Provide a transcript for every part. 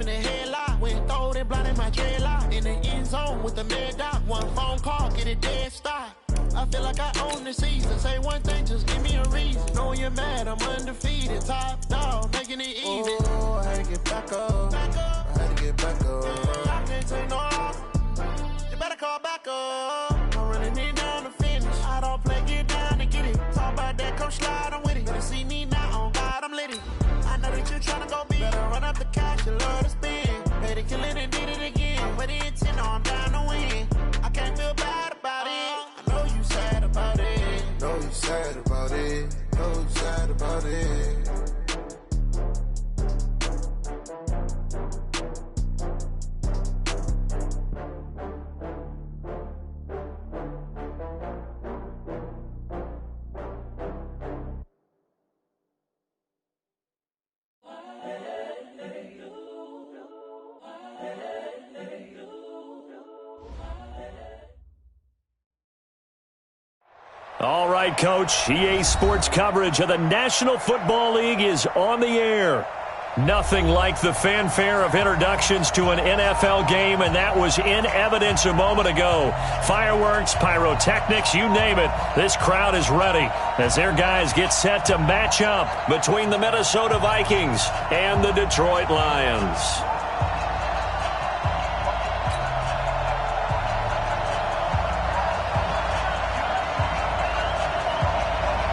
him in the headlock. Went throwed and blinded my dreadlock. In the end zone with the mad dot. One phone call, get it dead stop. I feel like I own the season. Say one thing, just give me a reason. Knowing you're mad, I'm undefeated. Top dog, making it easy. Oh, I had to get back up. I had to get back up. I can't take no off. You better call back up. I'm running it down to finish. I don't play, get down to get it. Talk about that, come slide, I'm with it. Better see me now, on God, I'm lit it. I know that you're trying to go big. Better run up the cash, you love to spend. Made it, kill it, and did it again. With the intent, I'm down to win. I can't feel bad about it. I know you sad about it. Know you sad about it. Know you sad about it. All right, Coach, EA Sports coverage of the National Football League is on the air. Nothing like the fanfare of introductions to an NFL game, and that was in evidence a moment ago. Fireworks, pyrotechnics, you name it. This crowd is ready as their guys get set to match up between the Minnesota Vikings and the Detroit Lions.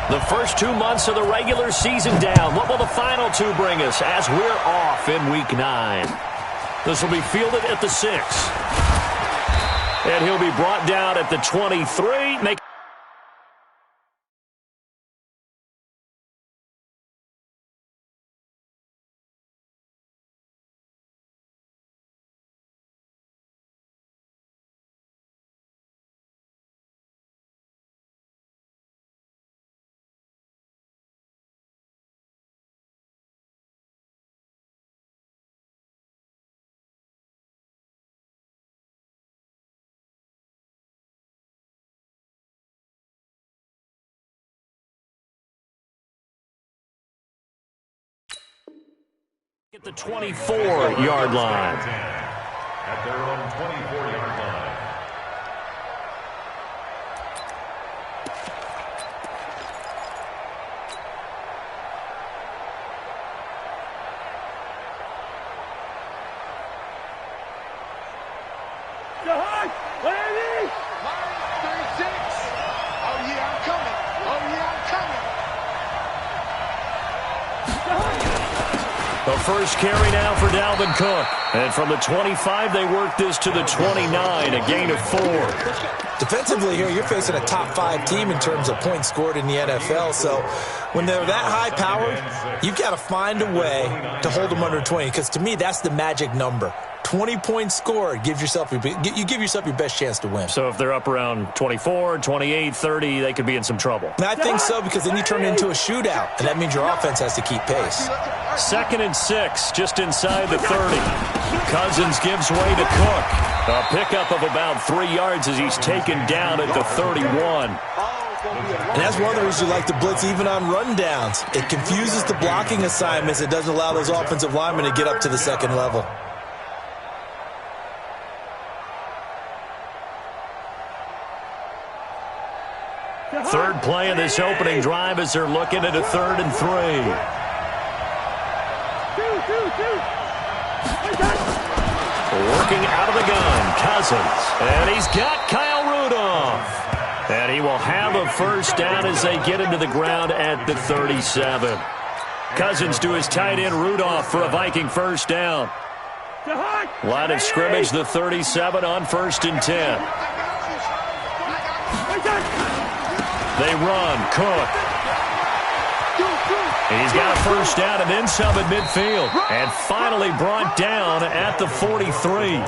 The first 2 months of the regular season down. What will the final two bring us as we're off in Week 9? This will be fielded at the 6. And he'll be brought down at the 23. At the 24-yard line. At their own 24-yard line. Lady! 36! Oh, yeah, I'm coming. Oh, yeah, I'm coming. The first carry now for Dalvin Cook. And from the 25, they work this to the 29, a gain of 4. Defensively here, you're facing a top-5 team in terms of points scored in the NFL. So when they're that high-powered, you've got to find a way to hold them under 20. Because to me, that's the magic number. 20 points scored, you give yourself your best chance to win. So if they're up around 24, 28, 30, they could be in some trouble. And I think so, because then you turn it into a shootout, and that means your offense has to keep pace. 2nd and 6, just inside the 30. Cousins gives way to Cook. A pickup of about 3 yards as he's taken down at the 31. And that's one of the reasons you like to blitz even on rundowns. It confuses the blocking assignments. It doesn't allow those offensive linemen to get up to the second level. Third play of this opening drive as they're looking at a 3rd and 3. Working out of the gun, Cousins. And he's got Kyle Rudolph. And he will have a first down as they get into the ground at the 37. Cousins to his tight end Rudolph for a Viking first down. Line of scrimmage, the 37 on 1st and 10. They run. Cook. He's got a first down and then some at midfield. And finally brought down at the 43.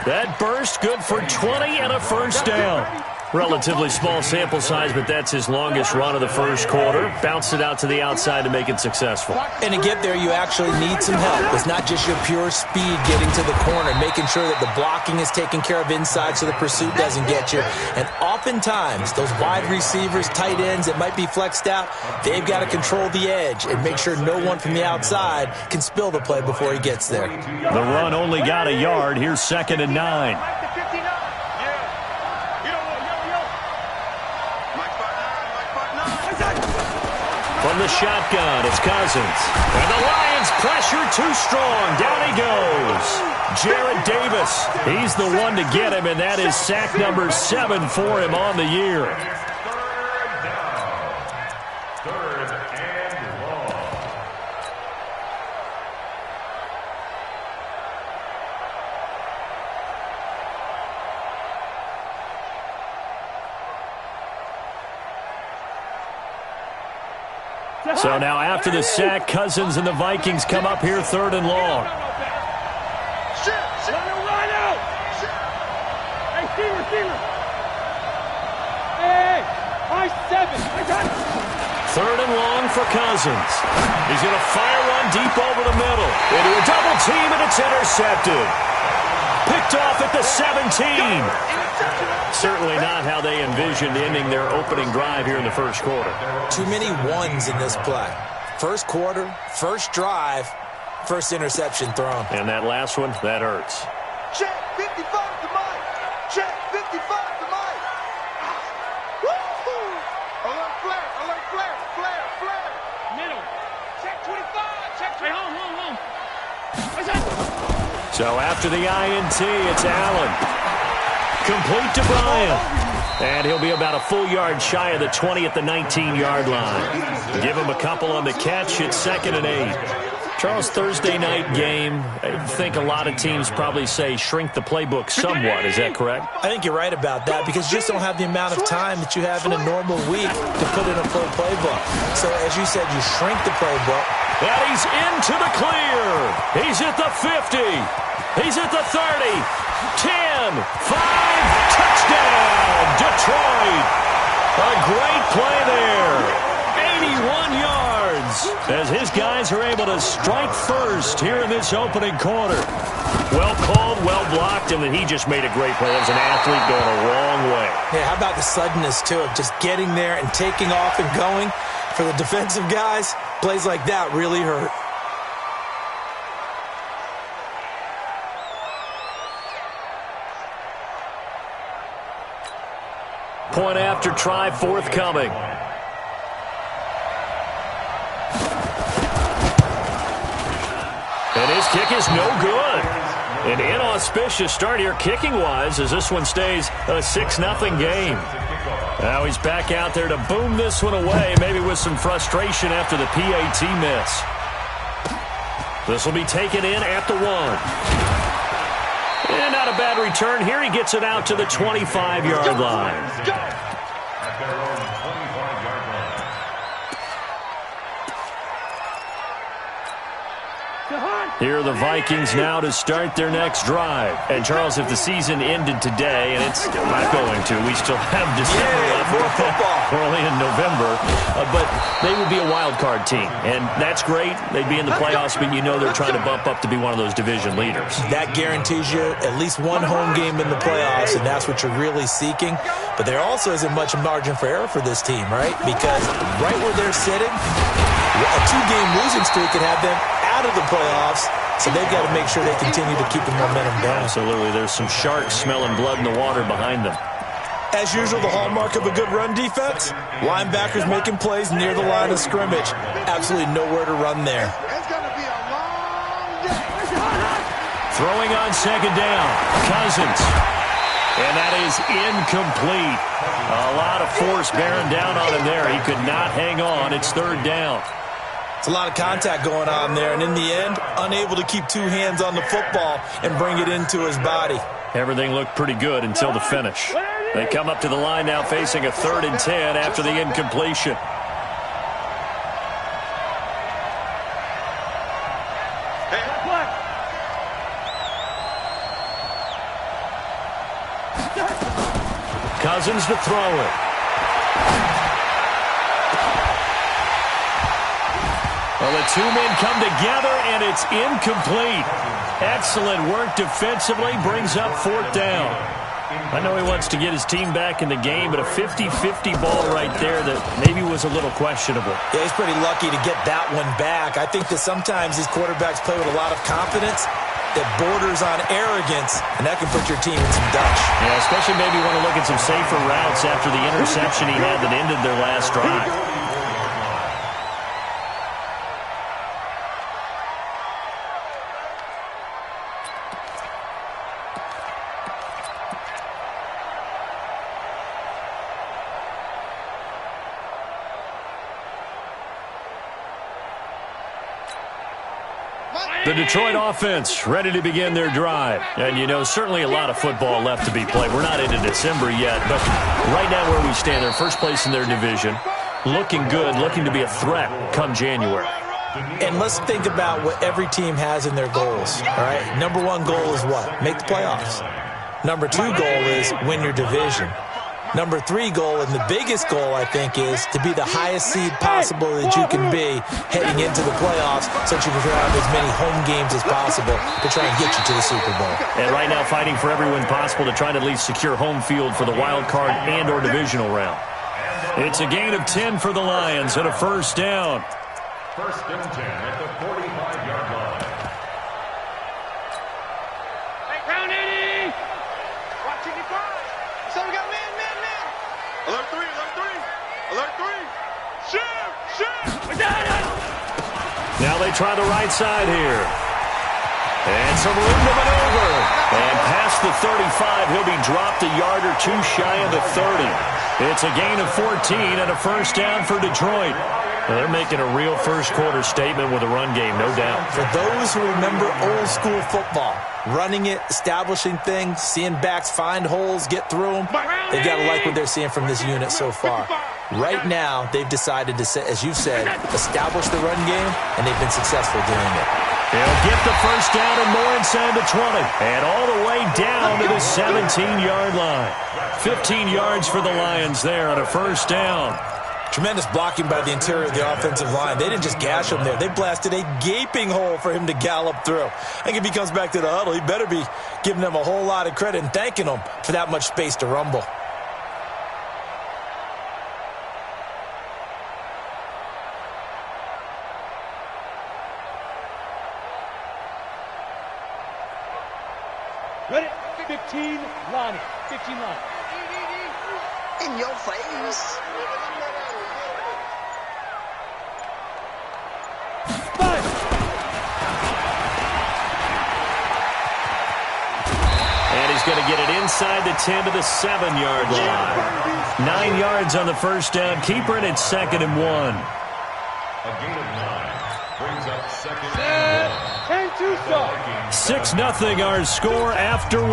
That burst good for 20 and a first down. Relatively small sample size, but that's his longest run of the first quarter. Bounced it out to the outside to make it successful. And to get there, you actually need some help. It's not just your pure speed getting to the corner, making sure that the blocking is taken care of inside so the pursuit doesn't get you. And oftentimes, those wide receivers, tight ends that might be flexed out, they've got to control the edge and make sure no one from the outside can spill the play before he gets there. The run only got a yard. Here's 2nd and 9. From the shotgun, it's Cousins. And the Lions pressure too strong. Down he goes. Jarrett Davis. He's the one to get him, and that is sack number 7 for him on the year. Third and long. So now after the sack, Cousins and the Vikings come up here 3rd and long. Third and long for Cousins. He's going to fire one deep over the middle. Into a double team, and it's intercepted. Picked off at the 17. Certainly not how they envisioned ending their opening drive here in the first quarter. Too many ones in this play. First quarter, first drive, first interception thrown. And that last one, that hurts. Check 55 to Mike. Check 55 to Mike. Woo-hoo! Alert flare, alert flare, flare, flare. Middle. Check 25, check 25. Home. So after the INT, it's Allen. Complete to Bryant. And he'll be about a full yard shy of the 20 at the 19-yard line. Give him a couple on the catch. It's 2nd and 8. Charles, Thursday night game, I think a lot of teams probably say shrink the playbook somewhat. Is that correct? I think you're right about that because you just don't have the amount of time that you have in a normal week to put in a full playbook. So, as you said, you shrink the playbook. And he's into the clear. He's at the 50. He's at the 30. 10, 5, touchdown, Detroit. A great play there. 81 yards as his guys are able to strike first here in this opening quarter. Well called, well blocked, and then he just made a great play. That was an athlete going a long way. Yeah, how about the suddenness, too, of just getting there and taking off and going? For the defensive guys, plays like that really hurt. Point after try forthcoming. And his kick is no good. An inauspicious start here kicking-wise as this one stays a 6-0 game. Now he's back out there to boom this one away, maybe with some frustration after the PAT miss. This will be taken in at the 1. And not a bad return here. He gets it out to the 25-yard line. At their own 25-yard line. Here are the Vikings now to start their next drive. And, Charles, if the season ended today, and it's not going to, we still have December left. More football. We're only in November. But they would be a wild card team. And that's great. They'd be in the playoffs, but you know they're trying to bump up to be one of those division leaders. That guarantees you at least one home game in the playoffs, and that's what you're really seeking. But there also isn't much margin for error for this team, right? Because right where they're sitting, a 2-game losing streak could have them out of the playoffs, so they've got to make sure they continue to keep the momentum down. Absolutely. There's some sharks smelling blood in the water behind them. As usual, the hallmark of a good run defense, linebackers making plays near the line of scrimmage. Absolutely nowhere to run there. It's going to be a long day. Throwing on 2nd down, Cousins. And that is incomplete. A lot of force bearing down on him there. He could not hang on. It's 3rd down. It's a lot of contact going on there, and in the end, unable to keep 2 hands on the football and bring it into his body. Everything looked pretty good until the finish. They come up to the line now facing a 3rd and 10 after the incompletion. Cousins to throw it. Well, the two men come together, and it's incomplete. Excellent work defensively, brings up 4th down. I know he wants to get his team back in the game, but a 50-50 ball right there that maybe was a little questionable. Yeah, he's pretty lucky to get that one back. I think that sometimes these quarterbacks play with a lot of confidence that borders on arrogance, and that can put your team in some dutch. Yeah, especially maybe want to look at some safer routes after the interception he had that ended their last drive. The Detroit offense ready to begin their drive. And, you know, certainly a lot of football left to be played. We're not into December yet, but right now where we stand, they're first place in their division. Looking good, looking to be a threat come January. And let's think about what every team has in their goals, all right? Number 1 goal is what? Make the playoffs. Number 2 goal is win your division. Number 3 goal, and the biggest goal, I think, is to be the highest seed possible that you can be heading into the playoffs so that you can have as many home games as possible to try and get you to the Super Bowl. And right now fighting for every win possible to try to at least secure home field for the wild card and or divisional round. It's a gain of 10 for the Lions and a 1st down. 1st and 10 at the 45-yard line. Hey, pound 80! Watch it, so we got man. Alert 3, alert 3, alert 3. Shoot! We got it! Now they try the right side here. And some room to maneuver. And past the 35, he'll be dropped a yard or 2 shy of the 30. It's a gain of 14 and a 1st down for Detroit. Well, they're making a real first-quarter statement with a run game, no doubt. For those who remember old-school football, running it, establishing things, seeing backs find holes, get through them, they've got to like what they're seeing from this unit so far. Right now, they've decided to, as you said, establish the run game, and they've been successful doing it. They'll get the 1st down and more inside the 20. And all the way down to the 17-yard line. 15 yards for the Lions there on a 1st down. Tremendous blocking by the interior of the offensive line. They didn't just gash him there. They blasted a gaping hole for him to gallop through. I think if he comes back to the huddle, he better be giving them a whole lot of credit and thanking them for that much space to rumble. Ready? 15, Lonnie. 15, Lonnie. In your face. And he's going to get it inside the 10 to the 7-yard line. 9 yards on the 1st down. Keeper, and it's 2nd and 1. A gain of 9 brings up 2nd and 1. 6-0 our score after 1.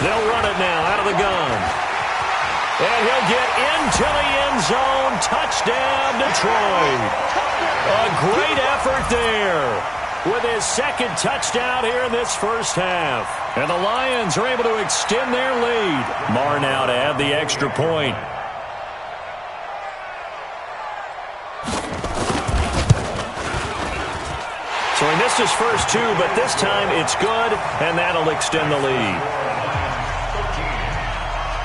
They'll run it now out of the gun. And he'll get into the end zone. Touchdown, Detroit. A great effort there with his 2nd touchdown here in this 1st half. And the Lions are able to extend their lead. Marr now to add the extra point. So he missed his first 2, but this time it's good, and that'll extend the lead.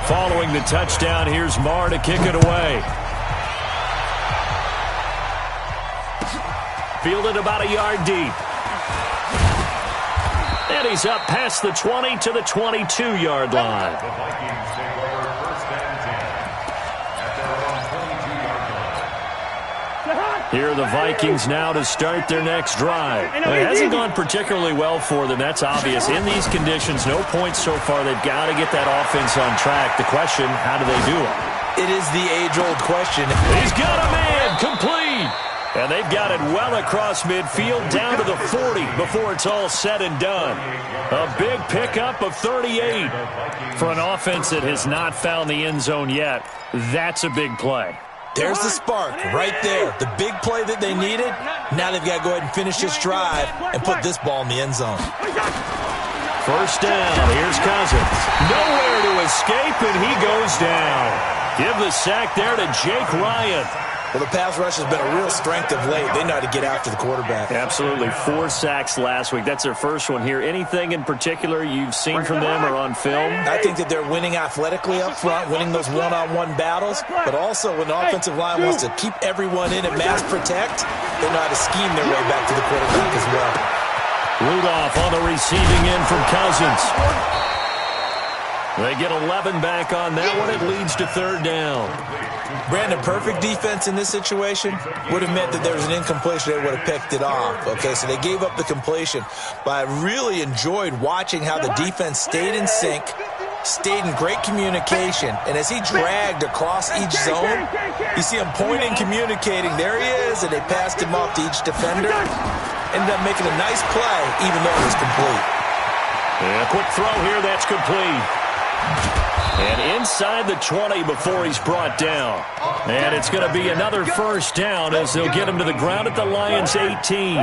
Following the touchdown, here's Marr to kick it away. Fielded about a yard deep. And he's up past the 20 to the 22-yard line. The Vikings take over 1st and 10 at their own 22-yard line. Here are the Vikings now to start their next drive. It hasn't gone particularly well for them, that's obvious. In these conditions, no points so far. They've got to get that offense on track. The question, how do they do it? It is the age-old question. He's got a man, complete. And they've got it well across midfield down to the 40 before it's all said and done. A big pickup of 38 for an offense that has not found the end zone yet. That's a big play. There's the spark right there. The big play that they needed. Now they've got to go ahead and finish this drive and put this ball in the end zone. First down. Here's Cousins. Nowhere to escape, and he goes down. Give the sack there to Jake Ryan. Well, the pass rush has been a real strength of late. They know how to get after the quarterback. Absolutely. 4 sacks last week. That's their first one here. Anything in particular you've seen from them or on film? I think that they're winning athletically up front, winning those one-on-one battles, but also when the offensive line wants to keep everyone in and mass protect, they know how to scheme their way back to the quarterback as well. Rudolph on the receiving end from Cousins. They get 11 back on that one. It leads to third down. Brandon, perfect defense in this situation would have meant that there was an incompletion. They would have picked it off. Okay, so they gave up the completion. But I really enjoyed watching how the defense stayed in sync, stayed in great communication. And as he dragged across each zone, you see him pointing, communicating. There he is, and they passed him off to each defender. Ended up making a nice play, even though it was complete. Yeah, quick throw here. That's complete. And inside the 20 before he's brought down. And it's going to be another first down as they'll get him to the ground at the Lions' 18.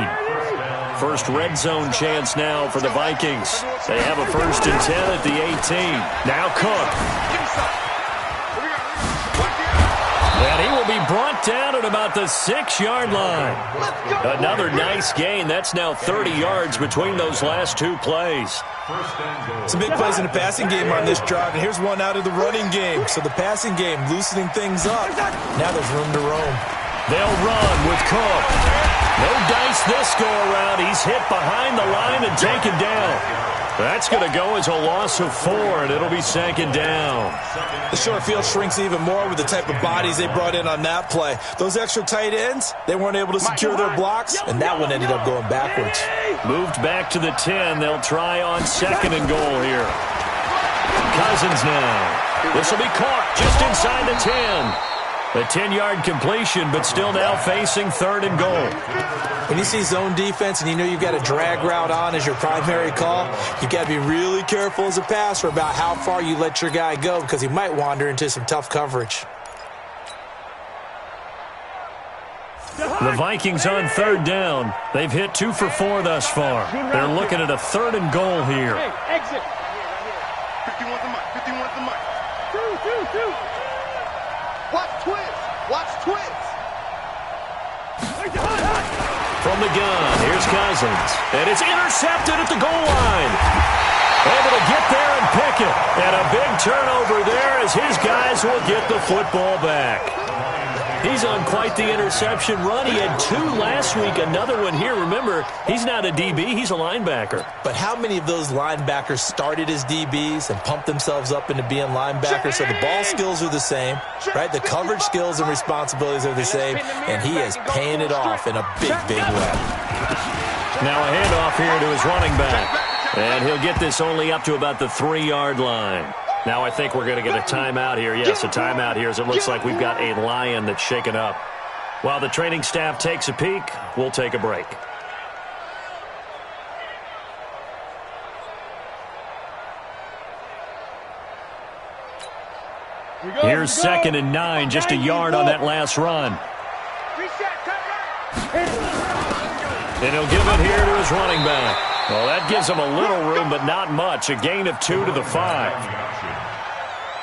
First red zone chance now for the Vikings. They have a 1st and 10 at the 18. Now Cook. And he will be brought down at about the 6-yard line. Another nice gain. That's now 30 yards between those last 2 plays. Some big plays in the passing game on this drive, and here's one out of the running game. So the passing game loosening things up. Now there's room to roam. They'll run with Cook. No dice this go-around. He's hit behind the line and taken down. That's going to go as a loss of 4, and it'll be 2nd down. The short field shrinks even more with the type of bodies they brought in on that play. Those extra tight ends, they weren't able to secure their blocks, and that one ended up going backwards. Moved back to the 10. They'll try on 2nd and goal here. Cousins now. This will be caught just inside the 10. A 10-yard completion, but still now facing 3rd and goal. When you see zone defense and you know you've got a drag route on as your primary call, you've got to be really careful as a passer about how far you let your guy go because he might wander into some tough coverage. The Vikings on 3rd down. They've hit 2 for 4 thus far. They're looking at a 3rd and goal here. Exit. 51's the mic. 51's the mic. Two. Watch twins. Watch twins. From the gun, here's Cousins. And it's intercepted at the goal line. Able to get there and pick it. And a big turnover there as his guys will get the football back. He's on quite the interception run. He had 2 last week, another one here. Remember, he's not a DB, he's a linebacker. But how many of those linebackers started as DBs and pumped themselves up into being linebackers? So the ball skills are the same, right? The coverage skills and responsibilities are the same, and he is paying it off in a big, big way. Now a handoff here to his running back. And he'll get this only up to about the 3-yard line. Now I think we're going to get a timeout here. Yes, a timeout here as it looks like we've got a Lion that's shaken up. While the training staff takes a peek, we'll take a break. Here's 2nd and 9, just a yard on that last run. And he'll give it here to his running back. Well, that gives him a little room, but not much. A gain of 2 to the 5.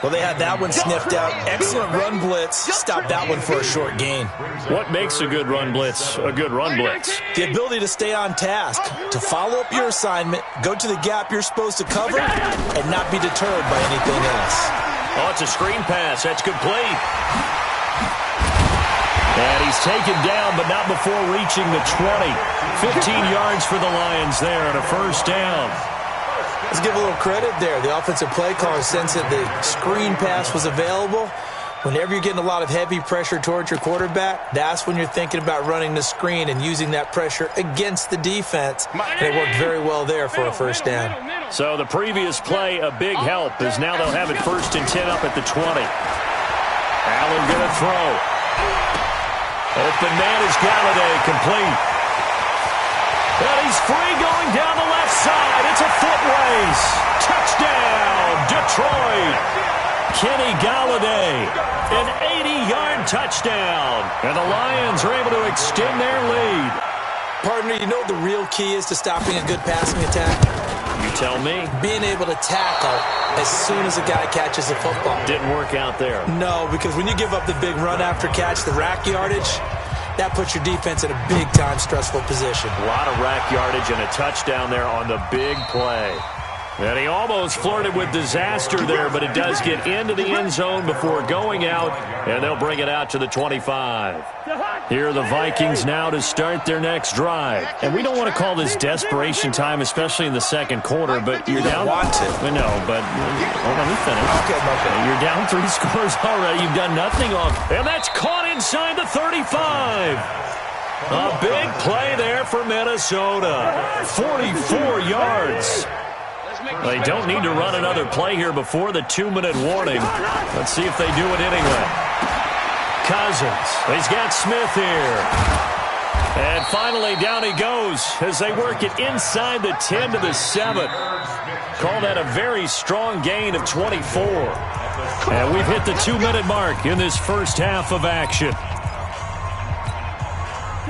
Well, they had that one sniffed out. Excellent run blitz. Stopped that one for a short gain. What makes a good run blitz a good run blitz? The ability to stay on task, to follow up your assignment, go to the gap you're supposed to cover, and not be deterred by anything else. Oh, it's a screen pass. That's complete. And he's taken down, but not before reaching the 20. 15 yards for the Lions there and a first down. Let's give a little credit there. The offensive play caller sensed that the screen pass was available. Whenever you're getting a lot of heavy pressure towards your quarterback, that's when you're thinking about running the screen and using that pressure against the defense. And it worked very well there for a first down. So the previous play, a big help, as now they'll have it 1st and 10 up at the 20. Allen going to throw. Open man is Galladay, complete. And he's free going down the left. side. It's a foot race. Touchdown, Detroit. Kenny Galladay, an 80-yard touchdown. And the Lions are able to extend their lead. Partner, you know what the real key is to stopping a good passing attack? You tell me. Being able to tackle as soon as a guy catches the football. Didn't work out there. No, because when you give up the big run after catch, the rack yardage, that puts your defense in a big-time stressful position. A lot of rack yardage and a touchdown there on the big play. And he almost flirted with disaster there, but it does get into the end zone before going out, and they'll bring it out to the 25. Here are the Vikings now to start their next drive. And we don't want to call this desperation time, especially in the second quarter, but you're down. Want to. No, but hold on, let me finish. Okay. You're down 3 scores already. You've done nothing off. And that's caught inside the 35. A big play there for Minnesota. 44 yards. They don't need to run another play here before the 2-minute warning. Let's see if they do it anyway. Cousins. He's got Smith here. And finally down he goes as they work it inside the 10 to the 7. Call that a very strong gain of 24. And we've hit the 2-minute mark in this first half of action.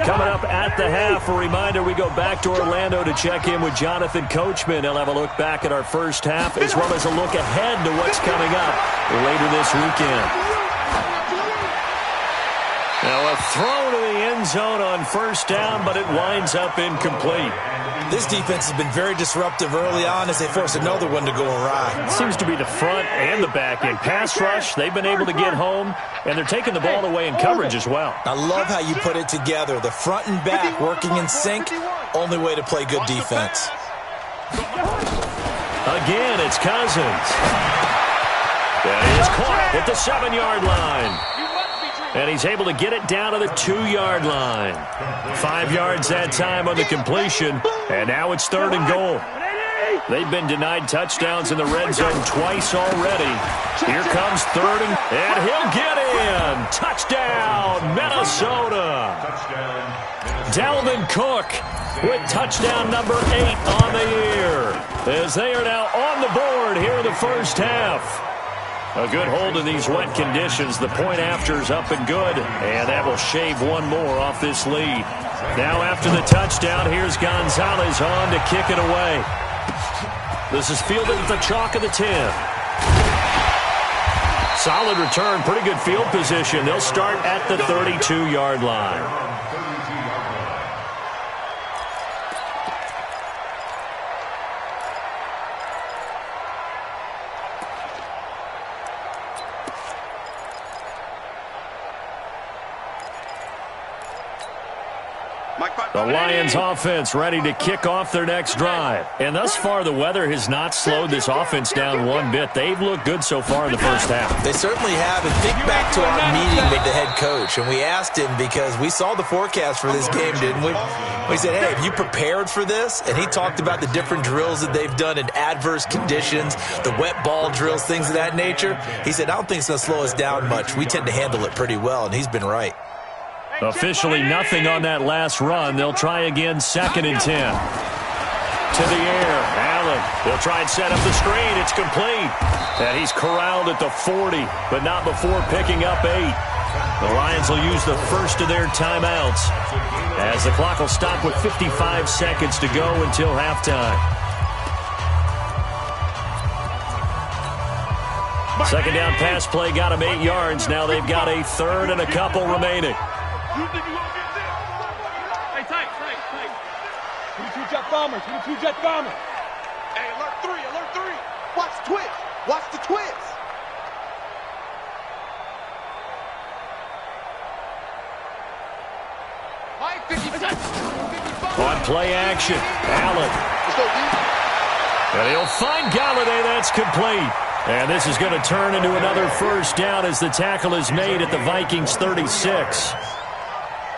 Coming up at the half, a reminder, we go back to Orlando to check in with Jonathan Coachman. He'll have a look back at our first half as well as a look ahead to what's coming up later this weekend. Now a throw to the end zone on first down, but it winds up incomplete. This defense has been very disruptive early on as they force another one to go awry. It seems to be the front and the back end. Pass rush, they've been able to get home, and they're taking the ball away in coverage as well. I love how you put it together. The front and back working in sync, only way to play good defense. Again, it's Cousins. That is caught at the 7-yard line. And he's able to get it down to the 2-yard line. 5 yards that time on the completion. And now it's 3rd and goal. They've been denied touchdowns in the red zone twice already. Here comes 3rd and he'll get in. Touchdown, Minnesota. Dalvin Cook with touchdown number 8 on the year. As they are now on the board here in the first half. A good hold in these wet conditions. The point after's up and good. And that will shave one more off this lead. Now after the touchdown, here's Gonzalez on to kick it away. This is fielded at the chalk of the 10. Solid return, pretty good field position. They'll start at the 32-yard line. The Lions offense ready to kick off their next drive. And thus far, the weather has not slowed this offense down one bit. They've looked good so far in the first half. They certainly have. And think back to our meeting with the head coach. And we asked him because we saw the forecast for this game, didn't we? We said, hey, have you prepared for this? And he talked about the different drills that they've done in adverse conditions, the wet ball drills, things of that nature. He said, I don't think it's going to slow us down much. We tend to handle it pretty well, and he's been right. Officially nothing on that last run. They'll try again, 2nd and 10. To the air, Allen. They'll try and set up the screen. It's complete. And he's corralled at the 40, but not before picking up 8. The Lions will use the first of their timeouts as the clock will stop with 55 seconds to go until halftime. Second down pass play got him 8 yards. Now they've got a 3rd and a couple remaining. You think you gonna get this? Hey, tight. 22-jet bomber, 22-jet bomber. Hey, alert 3. Watch the twist. On play action, Allen. And he'll find Galladay. That's complete. And this is going to turn into another first down as the tackle is made at the Vikings 36.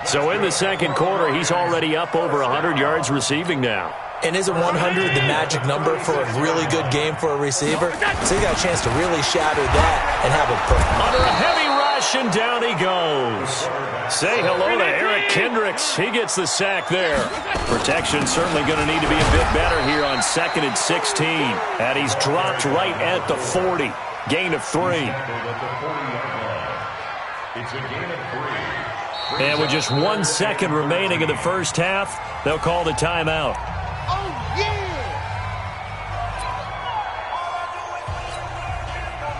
So in the second quarter, he's already up over 100 yards receiving now. And isn't 100 the magic number for a really good game for a receiver? So you got a chance to really shatter that and have it perfect. Under a heavy rush, and down he goes. Say hello to Eric Kendricks. He gets the sack there. Protection certainly going to need to be a bit better here on 2nd and 16. And he's dropped right at the 40. Gain of 3. It's a gain of 3. And with just 1 second remaining in the first half, they'll call the timeout. Oh, yeah!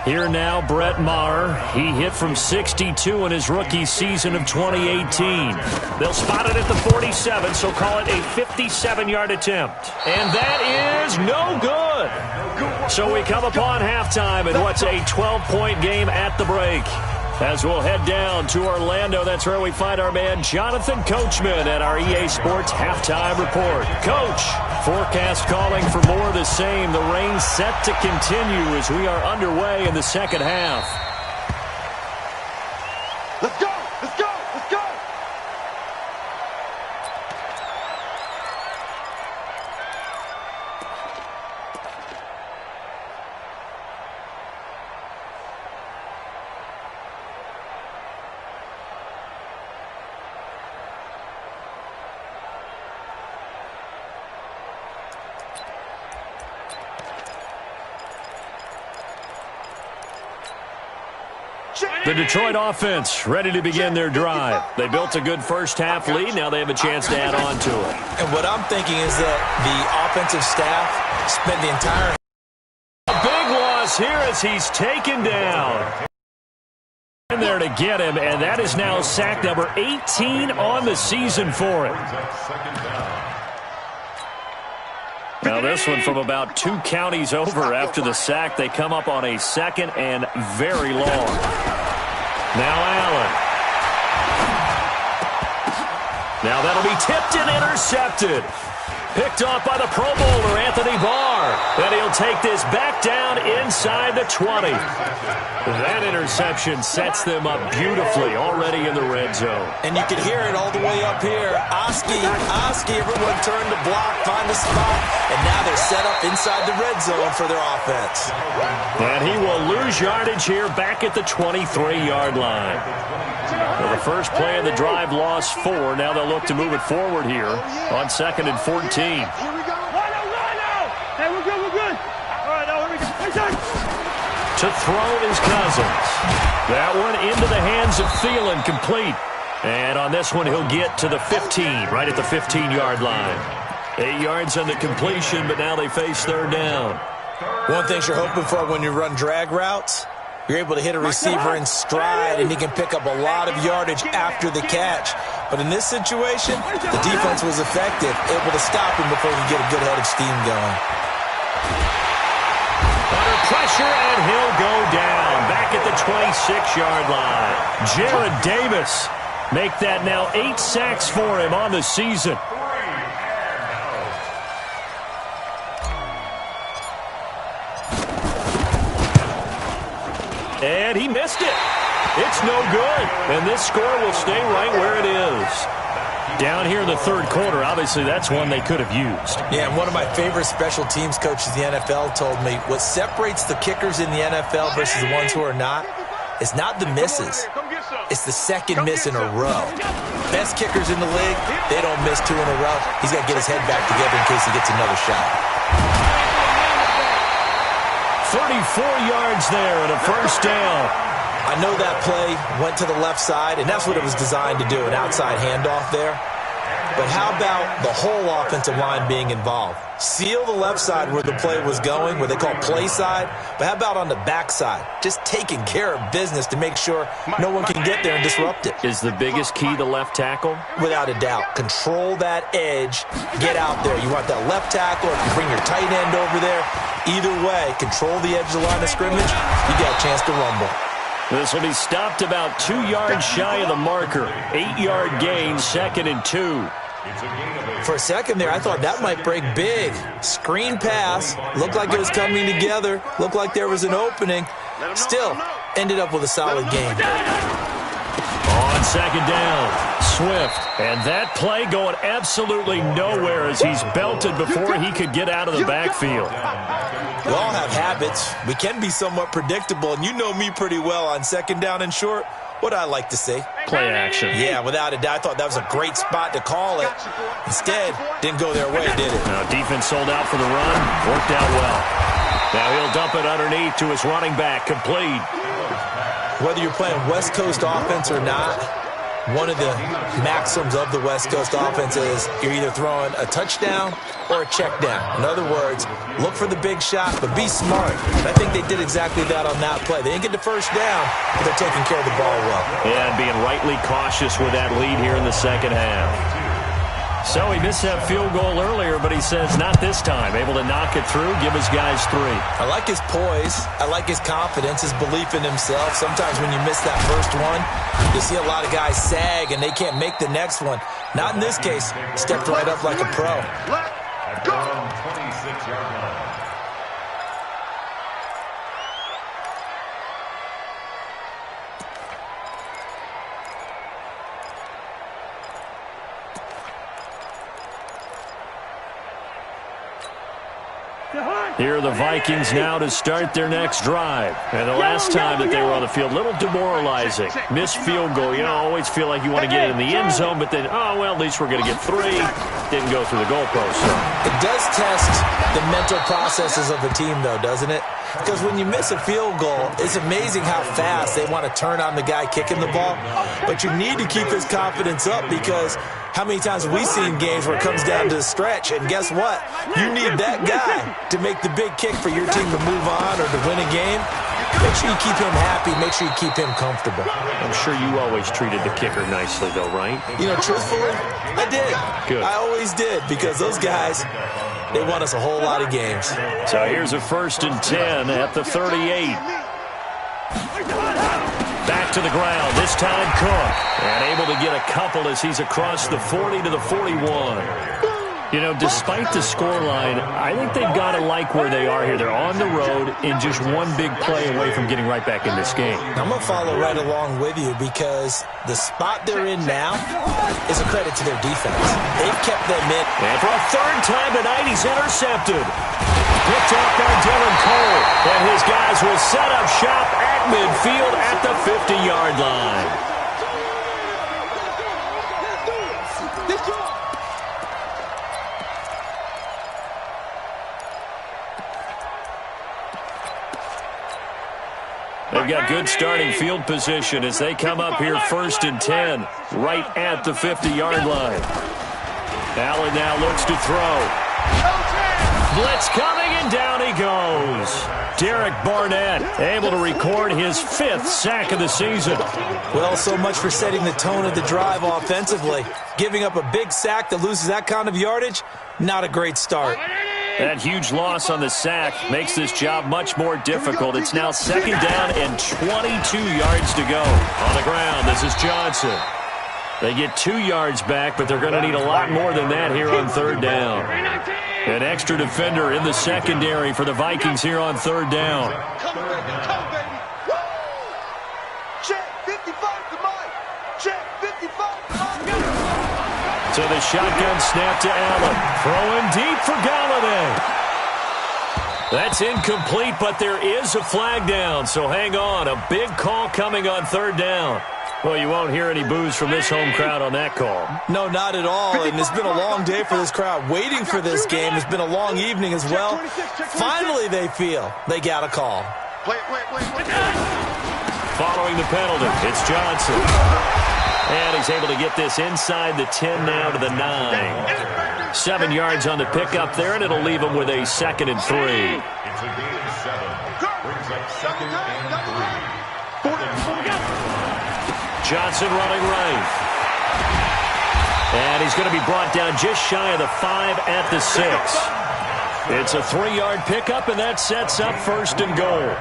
Here now, Brett Maher. He hit from 62 in his rookie season of 2018. They'll spot it at the 47, so call it a 57-yard attempt. And that is no good. So we come upon halftime in what's a 12-point game at the break. As we'll head down to Orlando, that's where we find our man Jonathan Coachman at our EA Sports Halftime Report. Coach, forecast calling for more of the same. The rain set to continue as we are underway in the second half. Let's go! Let's go! Let's go! The Detroit offense ready to begin their drive. They built a good first-half lead. Now they have a chance to add on to it. And what I'm thinking is that the offensive staff spent the entire... A big loss here as he's taken down. In there to get him, and that is now sack number 18 on the season for him. Now this one from about 2 counties over after the sack. They come up on a second and very long. Now Allen. Now that'll be tipped and intercepted. Picked off by the Pro Bowler, Anthony Barr. And he'll take this back down inside the 20. That interception sets them up beautifully already in the red zone. And you can hear it all the way up here. Oski, everyone turned to block, find a spot, and now they're set up inside the red zone for their offense. And he will lose yardage here back at the 23-yard line. Well, the first play of the drive lost 4. Now they'll look to move it forward here on 2nd and 14. Here we go. Hey, we're good, we're good. All right, now here we go. To throw is Cousins. That one into the hands of Thielen, complete. And on this one, he'll get to the 15, right at the 15-yard line. 8 yards on the completion, but now they face third down. One thing you're hoping for when you run drag routes, you're able to hit a receiver in stride, and he can pick up a lot of yardage after the catch. But in this situation, the defense was effective, able to stop him before he could get a good head of steam going. Under pressure, and he'll go down back at the 26-yard line. Jared Davis make that now 8 sacks for him on the season. And he missed it. It's no good. And this score will stay right where it is. Down here in the third quarter, obviously that's one they could have used. Yeah, and one of my favorite special teams coaches in the NFL told me what separates the kickers in the NFL versus the ones who are not is not the misses. It's the second miss in a row. Best kickers in the league, they don't miss 2 in a row. He's got to get his head back together in case he gets another shot. 34 yards there and a first down. I know that play went to the left side, and that's what it was designed to do, an outside handoff there. But how about the whole offensive line being involved? Seal the left side where the play was going, where they call play side. But how about on the back side? Just taking care of business to make sure no one can get there and disrupt it. Is the biggest key the left tackle? Without a doubt. Control that edge. Get out there. You want that left tackle, or if you bring your tight end over there. Either way, control the edge of the line of scrimmage. You got a chance to rumble. This will be stopped about 2 yards shy of the marker. 8-yard gain, 2nd and 2. For a second there, I thought that might break big. Screen pass. Looked like it was coming together. Looked like there was an opening. Still, ended up with a solid game. On 2nd down, Swift. And that play going absolutely nowhere as he's belted before he could get out of the backfield. We all have habits. We can be somewhat predictable, and you know me pretty well on 2nd down and short. What I like to see. Play action. Yeah, without a doubt. I thought that was a great spot to call it. Instead, didn't go their way, did it? Now, defense sold out for the run. Worked out well. Now he'll dump it underneath to his running back, complete. Whether you're playing West Coast offense or not, one of the maxims of the West Coast offense is you're either throwing a touchdown or a check down. In other words, look for the big shot, but be smart. And I think they did exactly that on that play. They didn't get the first down, but they're taking care of the ball well. Yeah, and being rightly cautious with that lead here in the second half. So he missed that field goal earlier, but he says not this time. Able to knock it through, give his guys 3. I like his poise. I like his confidence, his belief in himself. Sometimes when you miss that first one, you see a lot of guys sag and they can't make the next one. Not in this case. Stepped right up like a pro. At their own 26-yard line. Here are the Vikings now to start their next drive. And the last time that they were on the field, a little demoralizing. Missed field goal. You know, always feel like you want to get it in the end zone, but then, oh, well, at least we're going to get 3. Didn't go through the goalpost. So. It does test the mental processes of a team, though, doesn't it? Because when you miss a field goal, it's amazing how fast they want to turn on the guy kicking the ball. But you need to keep his confidence up because how many times have we seen games where it comes down to the stretch? And guess what? You need that guy to make the big kick for your team to move on or to win a game. Make sure you keep him happy. Make sure you keep him comfortable. I'm sure you always treated the kicker nicely, though, right? You know, truthfully, I did. Good. I always did because those guys, they won us a whole lot of games. So here's a 1st and 10 at the 38. Back to the ground, this time Cook. And able to get a couple as he's across the 40 to the 41. You know, despite the scoreline, I think they've got to like where they are here. They're on the road and just one big play away from getting right back in this game. I'm going to follow right along with you because the spot they're in now is a credit to their defense. They've kept them in. And for a 3rd time tonight, he's intercepted. Picked up by Dylan Cole. And his guys will set up shop at midfield at the 50-yard line. They've got good starting field position as they come up here 1st and 10, right at the 50-yard line. Allen now looks to throw. Blitz coming, and down he goes. Derek Barnett able to record his 5th sack of the season. Well, so much for setting the tone of the drive offensively. Giving up a big sack that loses that kind of yardage, not a great start. That huge loss on the sack makes this job much more difficult. It's now 2nd down and 22 yards to go. On the ground, this is Johnson. They get 2 yards back, but they're going to need a lot more than that here on 3rd down. An extra defender in the secondary for the Vikings here on 3rd down. Come, baby. Check 55 to Mike. Check 55 to Mike. So the shotgun snap to Allen. Throwing deep for Galladay. That's incomplete, but there is a flag down, so hang on. A big call coming on 3rd down. Well, you won't hear any boos from this home crowd on that call. No, not at all, and it's been a long day for this crowd. Waiting for this game. It's been a long evening as well. Finally, they feel they got a call. Play. Following the penalty, it's Johnson. And he's able to get this inside the 10 now to the 9. 7 yards on the pickup there, and it'll leave him with a 2nd and 3. It's a gain of 7. Brings up 2nd and 3. Johnson running right. And he's going to be brought down just shy of the 5 at the 6. It's a 3-yard pickup, and that sets up 1st and goal.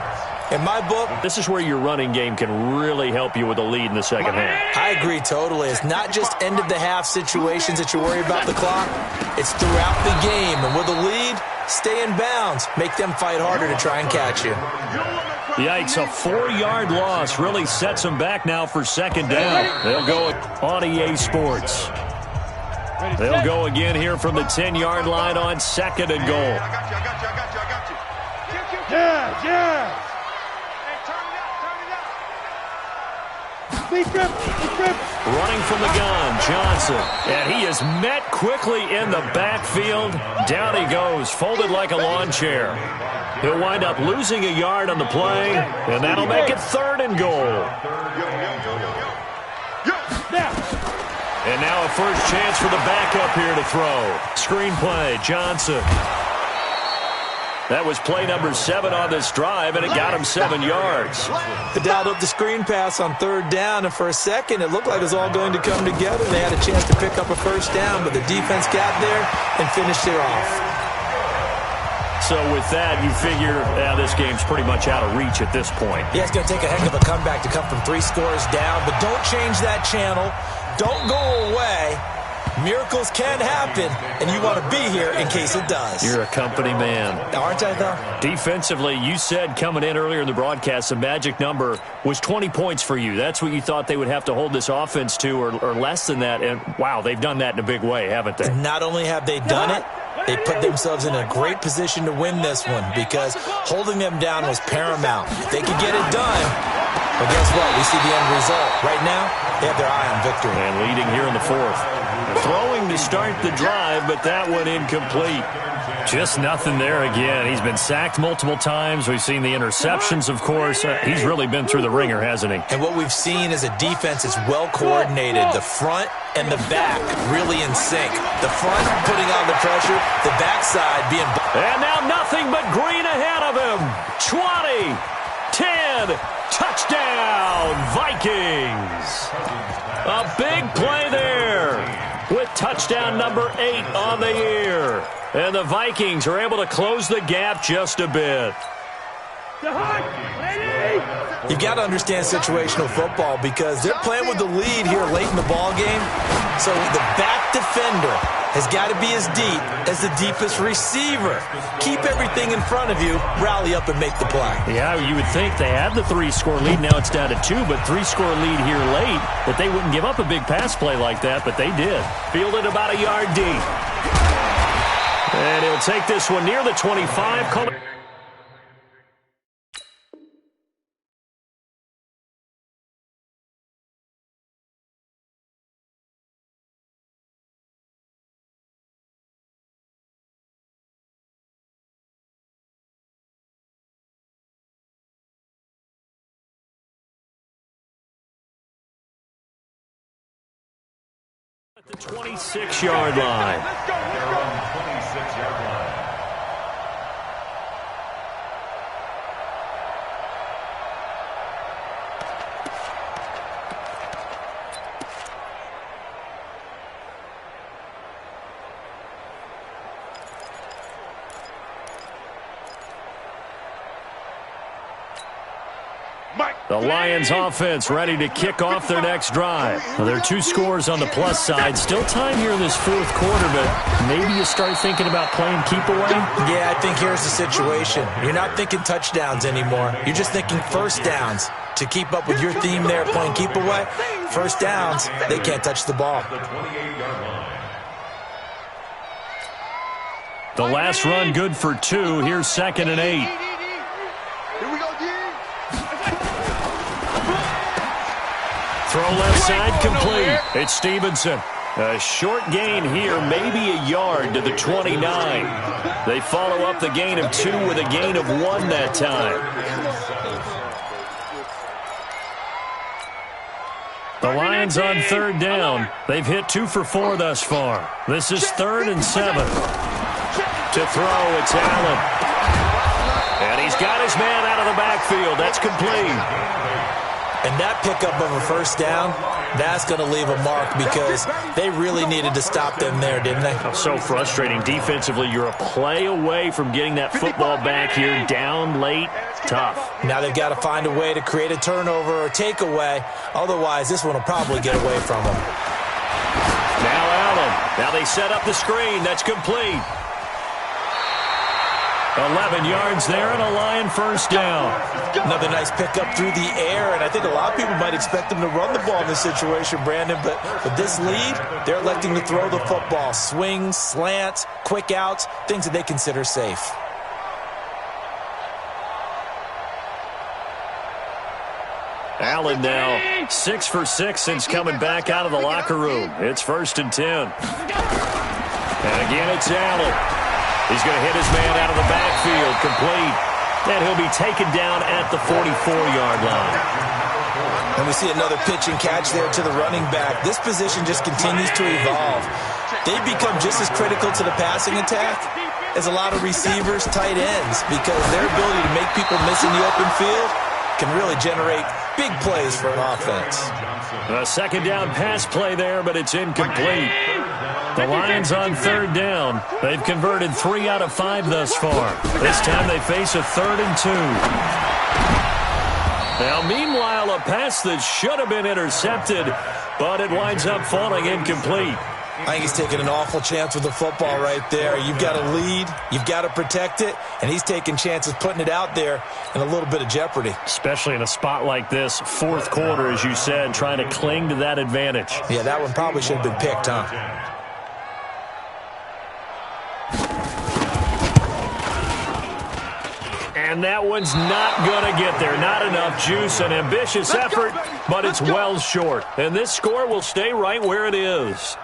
In my book, this is where your running game can really help you with a lead in the second half. I agree totally. It's not just end-of-the-half situations that you worry about the clock. It's throughout the game. And with a lead, stay in bounds. Make them fight harder to try and catch you. Yikes, a 4-yard loss really sets them back now for 2nd down. They'll go on EA Sports. They'll go again here from the 10-yard line on 2nd and goal. I got you. Yeah. Running from the gun, Johnson. And he is met quickly in the backfield. Down he goes, folded like a lawn chair. He'll wind up losing a yard on the play, and that'll make it 3rd and goal. And now a first chance for the backup here to throw. Screen play, Johnson. That was play number 7 on this drive, and it got him 7 yards. They dialed up the screen pass on 3rd down, and for a second, it looked like it was all going to come together. They had a chance to pick up a first down, but the defense got there and finished it off. So with that, you figure this game's pretty much out of reach at this point. Yeah, it's going to take a heck of a comeback to come from 3 scores down, but don't change that channel. Don't go away. Miracles can happen, and you want to be here in case it does. You're a company man. Aren't I, though? Defensively, you said coming in earlier in the broadcast, the magic number was 20 points for you. That's what you thought they would have to hold this offense to, or less than that. And, wow, they've done that in a big way, haven't they? Not only have they done it, they put themselves in a great position to win this one because holding them down was paramount. If they could get it done, well, guess what? We see the end result. Right now, they have their eye on victory. And leading here in the 4th. Throwing to start the drive, but that one incomplete. Just nothing there again. He's been sacked multiple times. We've seen the interceptions, of course. He's really been through the ringer, hasn't he? And what we've seen is a defense that's well coordinated. The front and the back really in sync. The front putting on the pressure, the backside being... And now nothing but green ahead of him. 20, 10, touchdown, Vikings. A big play there with touchdown number 8 on the year. And the Vikings are able to close the gap just a bit. You've got to understand situational football because they're playing with the lead here late in the ball game. So the back defender has got to be as deep as the deepest receiver. Keep everything in front of you, rally up and make the play. Yeah, you would think they had the 3-score lead. Now it's down to 2, but 3-score lead here late, that they wouldn't give up a big pass play like that, but they did. Fielded about a yard deep. And he'll take this one near the 25. At the 26-yard line. They're on the 26-yard line. The Lions offense ready to kick off their next drive. Well, there are 2 scores on the plus side. Still time here in this 4th quarter, but maybe you start thinking about playing keep away? Yeah, I think here's the situation. You're not thinking touchdowns anymore. You're just thinking first downs. To keep up with your theme there, playing keep away, first downs, they can't touch the ball. The last run good for 2. Here's 2nd and 8. Throw left side complete. It's Stevenson. A short gain here, maybe a yard to the 29. They follow up the gain of 2 with a gain of 1 that time. The Lions on 3rd down. They've hit 2 for 4 thus far. This is 3rd and 7. To throw, it's Allen. And he's got his man out of the backfield. That's complete. And that pickup of a first down, that's going to leave a mark because they really needed to stop them there, didn't they? So frustrating. Defensively, you're a play away from getting that football back here. Down late, tough. Now they've got to find a way to create a turnover or takeaway. Otherwise, this one will probably get away from them. Now Allen. Now they set up the screen. That's complete. 11 yards there and a Lion first down. Another nice pickup through the air, and I think a lot of people might expect them to run the ball in this situation, Brandon, but with this lead, they're electing to throw the football. Swings, slants, quick outs, things that they consider safe. Allen now 6 for 6 since coming back out of the locker room. It's 1st and 10. And again, it's Allen. He's going to hit his man out of the backfield, complete. And he'll be taken down at the 44-yard line. And we see another pitch and catch there to the running back. This position just continues to evolve. They've become just as critical to the passing attack as a lot of receivers, tight ends, because their ability to make people miss in the open field can really generate big plays for an offense. A 2nd down pass play there, but it's incomplete. The Lions on 3rd down. They've converted 3 out of 5 thus far. This time they face a 3rd and 2. Now, meanwhile, a pass that should have been intercepted, but it winds up falling incomplete. I think he's taking an awful chance with the football right there. You've got to lead, you've got to protect it, and he's taking chances putting it out there in a little bit of jeopardy. Especially in a spot like this, 4th quarter, as you said, trying to cling to that advantage. Yeah, that one probably should have been picked, huh? And that one's not going to get there. Not enough juice. An ambitious effort, but it's well short. And this score will stay right where it is.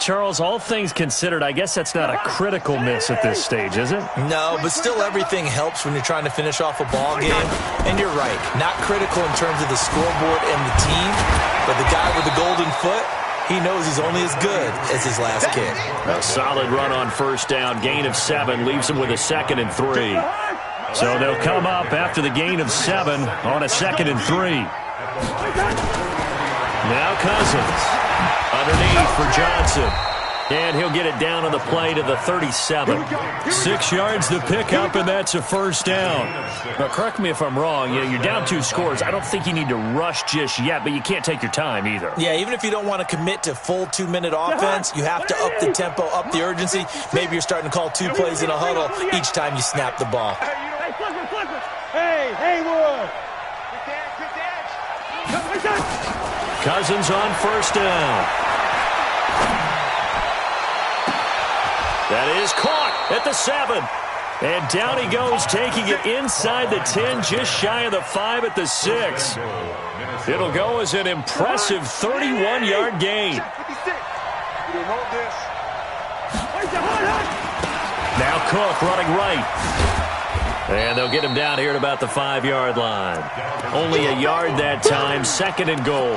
Charles, all things considered, I guess that's not a critical miss at this stage, is it? No, but still everything helps when you're trying to finish off a ball game. And you're right, not critical in terms of the scoreboard and the team, but the guy with the golden foot, he knows he's only as good as his last kick. A solid run on 1st down. Gain of 7 leaves him with a 2nd and 3. So they'll come up after the gain of 7 on a 2nd and 3. Now Cousins. Underneath for Johnson. And he'll get it down on the play to the 37. 6 yards to pick up, and that's a 1st down. Now, correct me if I'm wrong. You're down 2 scores. I don't think you need to rush just yet, but you can't take your time either. Yeah, even if you don't want to commit to full 2-minute offense, you have to up the tempo, up the urgency. Maybe you're starting to call 2 plays in a huddle each time you snap the ball. Hey, Haywood! Cousins on 1st down. That is caught at the 7. And down he goes, taking it inside the 10, just shy of the 5 at the 6. It'll go as an impressive 31-yard gain. Now Cook running right. And they'll get him down here at about the 5-yard line. Only a yard that time, 2nd and goal.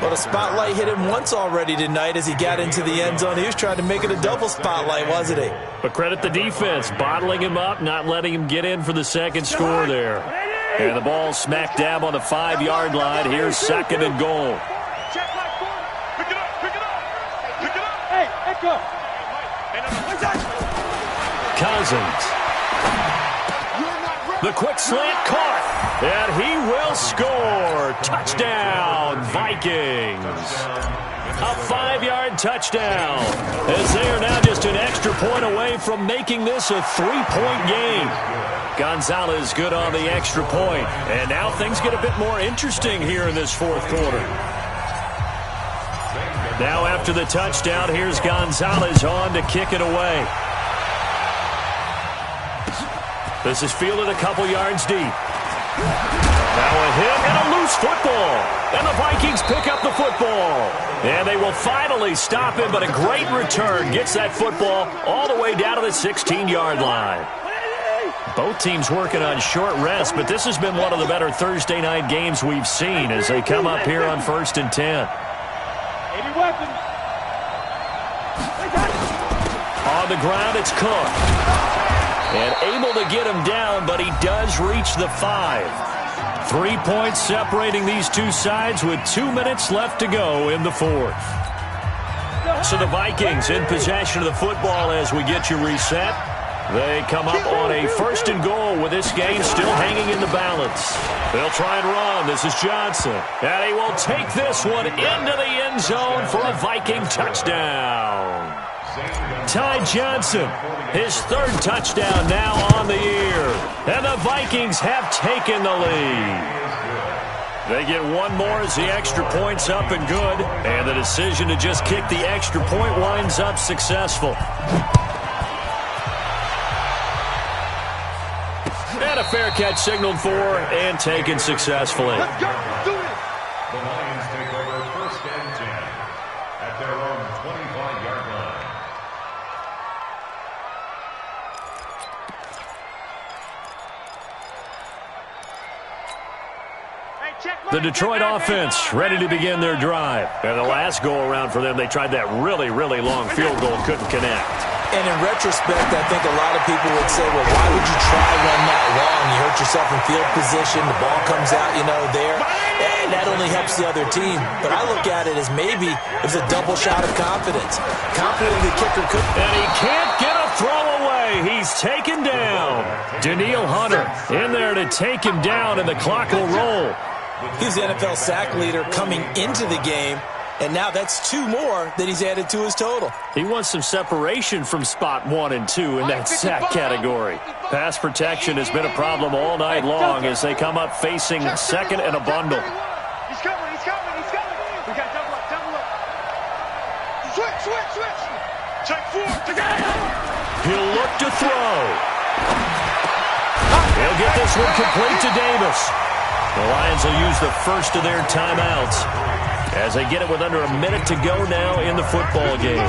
But a spotlight hit him once already tonight as he got into the end zone. He was trying to make it a double spotlight, wasn't he? But credit the defense, bottling him up, not letting him get in for the 2nd score there. And the ball smack dab on the 5-yard line. Here's 2nd and goal. Cousins. The quick slant caught, and he will score. Touchdown, Vikings. A 5-yard touchdown, as they are now just an extra point away from making this a 3-point game. Gonzalez good on the extra point, and now things get a bit more interesting here in this 4th quarter. Now after the touchdown, here's Gonzalez on to kick it away. This is fielded a couple yards deep. Now a hit and a loose football. And the Vikings pick up the football. And they will finally stop him, but a great return gets that football all the way down to the 16-yard line. Both teams working on short rest, but this has been one of the better Thursday night games we've seen as they come up here on 1st and 10. On the ground, it's Cook. And able to get him down, but he does reach the 5. 3 points separating these two sides with 2 minutes left to go in the 4th. So the Vikings in possession of the football as we get you reset. They come up on a 1st and goal with this game still hanging in the balance. They'll try and run. This is Johnson. And he will take this one into the end zone for a Viking touchdown. Ty Johnson, his 3rd touchdown now on the year. And the Vikings have taken the lead. They get one more as the extra point's up and good. And the decision to just kick the extra point winds up successful. And a fair catch signaled for and taken successfully. Let's go. Do it. The Lions take over 1st and 10 at their own 25-yard line. The Detroit offense ready to begin their drive. And the last go-around for them, they tried that really, really long field goal, couldn't connect. And in retrospect, I think a lot of people would say, well, why would you try one that long? You hurt yourself in field position. The ball comes out, there. And that only helps the other team. But I look at it as maybe it was a double shot of confidence. Confident the kicker could. And he can't get a throw away. He's taken down. Danielle Hunter in there to take him down, and the clock will roll. He's the NFL sack leader coming into the game, and now that's 2 more that he's added to his total. He wants some separation from spot 1 and 2 in that sack category. Pass protection has been a problem all night long as they come up facing second and a bundle. He's coming. We got double up. Switch. Check 4. Together. He'll look to throw. He'll get this one complete to Davis. The Lions will use the first of their timeouts as they get it with under a minute to go now in the football game.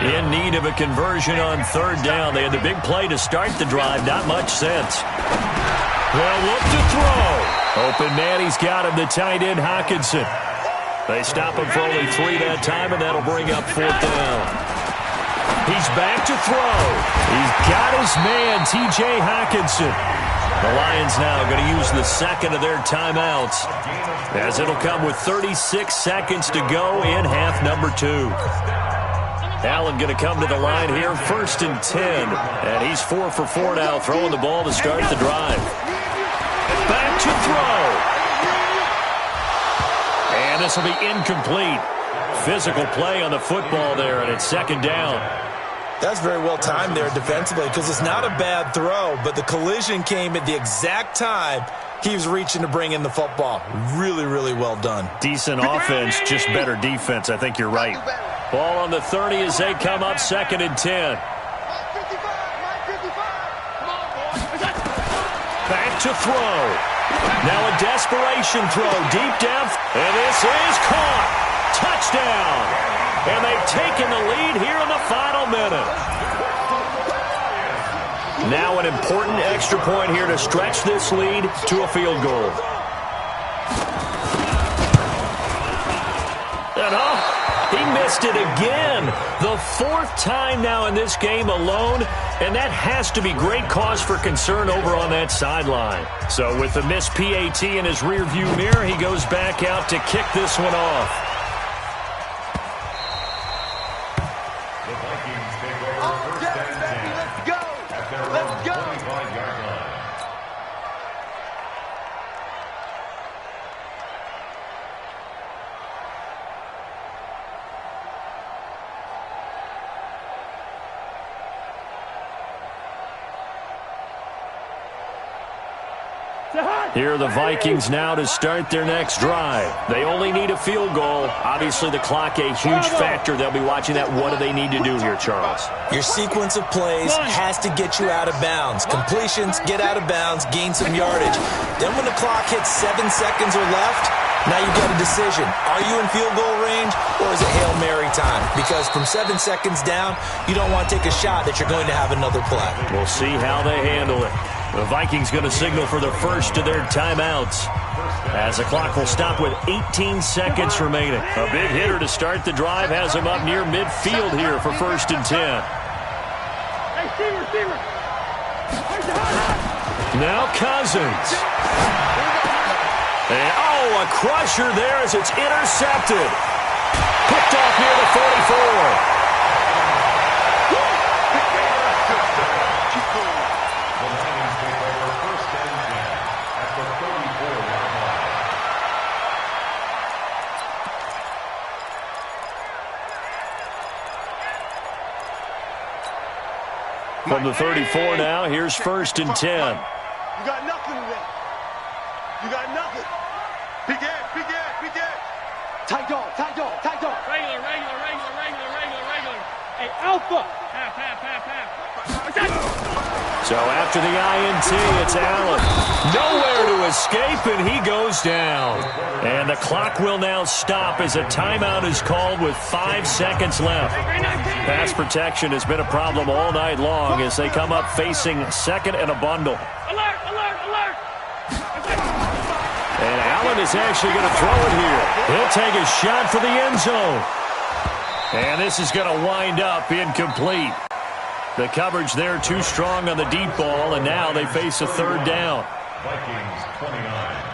In need of a conversion on 3rd down. They had the big play to start the drive. Not much sense. They'll look to throw. Open man, he's got him, the tight end Hockenson. They stop him for only 3 that time, and that'll bring up 4th down. He's back to throw. He's got his man, T.J. Hockenson. The Lions now going to use the second of their timeouts as it'll come with 36 seconds to go in half number 2. Allen going to come to the line here, 1st and 10. And he's 4 for 4 now, throwing the ball to start the drive. Back to throw. And this will be incomplete. Physical play on the football there, and it's 2nd down. That's very well timed there defensively because it's not a bad throw, but the collision came at the exact time he was reaching to bring in the football. Really, really well done. Decent offense, just better defense. I think you're right. Ball on the 30 as they come up 2nd and 10. Back to throw. Now a desperation throw deep down. And this is caught. Touchdown. And they've taken the lead here in the final minute. Now an important extra point here to stretch this lead to a field goal. And he missed it again. The 4th time now in this game alone, and that has to be great cause for concern over on that sideline. So with the missed PAT in his rearview mirror, he goes back out to kick this one off. The Vikings take over 1st and 10 at their own 25-yard line. Here are the Vikings now to start their next drive. They only need a field goal. Obviously, the clock a huge factor. They'll be watching that. What do they need to do here, Charles? Your sequence of plays has to get you out of bounds. Completions, get out of bounds, gain some yardage. Then when the clock hits 7 seconds or left, now you've got a decision. Are you in field goal range or is it Hail Mary time? Because from 7 seconds down, you don't want to take a shot that you're going to have another play. We'll see how they handle it. The Vikings going to signal for the first of their timeouts as the clock will stop with 18 seconds remaining. A big hitter to start the drive has him up near midfield here for 1st and 10. Now Cousins. And, a crusher there as it's intercepted. Picked off near the 44. From the 34 now, here's 1st and 10. You got nothing today. You got nothing. Big air. Tight dog. Regular. Hey, alpha. Half. So after the INT, it's Allen. Nowhere to escape, and he goes down. And the clock will now stop as a timeout is called with 5 seconds left. Pass protection has been a problem all night long as they come up facing second and a bundle. Alert, alert, alert. And Allen is actually going to throw it here. He'll take a shot for the end zone. And this is going to wind up incomplete. The coverage there too strong on the deep ball, and now they face a third down. Vikings 29.